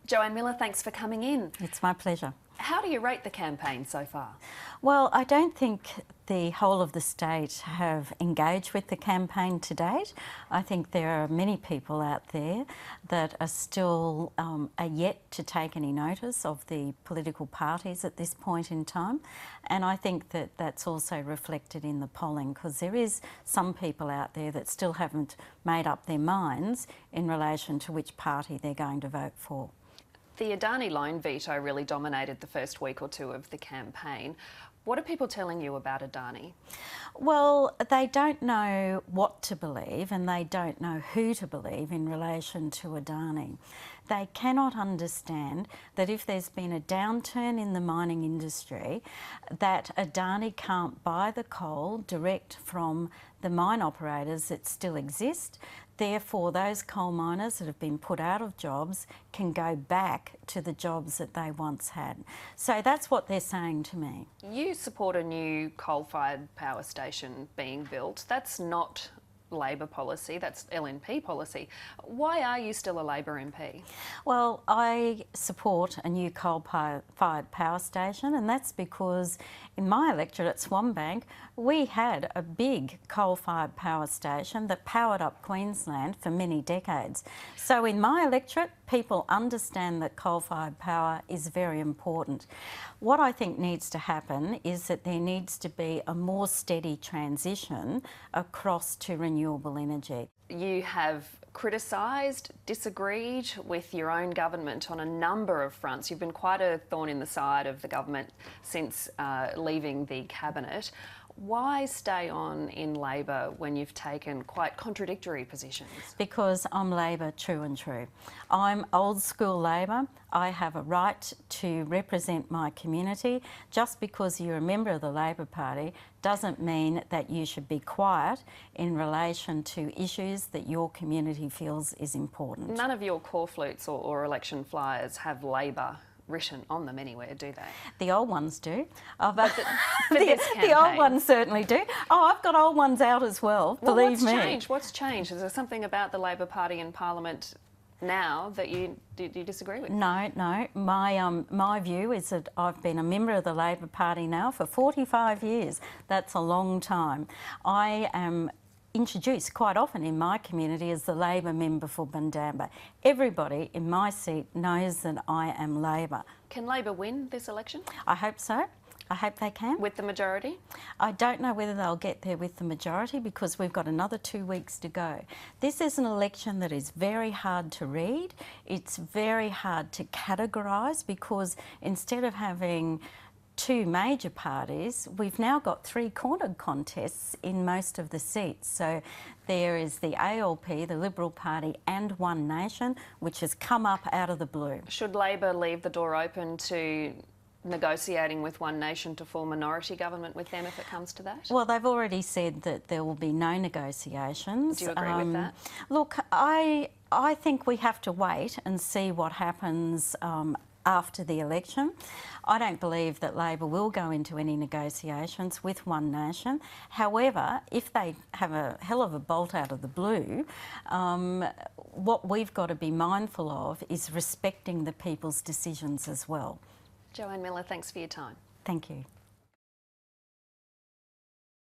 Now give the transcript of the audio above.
Joanne Miller, thanks for coming in. It's my pleasure. How do you rate the campaign so far? Well, I don't think the whole of the state have engaged with the campaign to date. I think there are many people out there that are still are yet to take any notice of the political parties at this point in time. And I think that that's also reflected in the polling, because there is some people out there that still haven't made up their minds in relation to which party they're going to vote for. The Adani loan veto really dominated the first week or two of the campaign. What are people telling you about Adani? Well, they don't know what to believe and they don't know who to believe in relation to Adani. They cannot understand that if there's been a downturn in the mining industry, that Adani can't buy the coal direct from the mine operators that still exist. Therefore, those coal miners that have been put out of jobs can go back to the jobs that they once had. So that's what they're saying to me. You support a new coal-fired power station being built. That's not Labor policy, that's LNP policy. Why are you still a Labor MP? Well, I support a new coal-fired power station, and that's because in my electorate at Swanbank, we had a big coal-fired power station that powered up Queensland for many decades. So in my electorate, people understand that coal-fired power is very important. What I think needs to happen is that there needs to be a more steady transition across to renewable energy. You have criticised, disagreed with your own government on a number of fronts. You've been quite a thorn in the side of the government since leaving the cabinet. Why stay on in Labor when you've taken quite contradictory positions? Because I'm Labor true and true. I'm old school Labor. I have a right to represent my community. Just because you're a member of the Labor Party doesn't mean that you should be quiet in relation to issues that your community feels is important. None of your corflutes or election flyers have Labor written on them anywhere, do they? The old ones do. But the old ones certainly do. Oh, I've got old ones out as well, believe me. What's changed? What's changed? Is there something about the Labor Party in Parliament now that you disagree with? No. My view is that I've been a member of the Labor Party now for 45 years. That's a long time. I am introduced quite often in my community as the Labor member for Vonderen. Everybody in my seat knows that I am Labor. Can Labor win this election? I hope so. I hope they can. With the majority? I don't know whether they'll get there with the majority because we've got another 2 weeks to go. This is an election that is very hard to read. It's very hard to categorise because instead of having two major parties, we've now got three cornered contests in most of the seats. So there is the ALP, the Liberal Party, and One Nation, which has come up out of the blue. Should Labor leave the door open to negotiating with One Nation to form minority government with them if it comes to that? Well, they've already said that there will be no negotiations. Do you agree with that? Look, I think we have to wait and see what happens after the election. I don't believe that Labor will go into any negotiations with One Nation. However, if they have a hell of a bolt out of the blue, what we've got to be mindful of is respecting the people's decisions as well. Joanne Miller, thanks for your time. Thank you.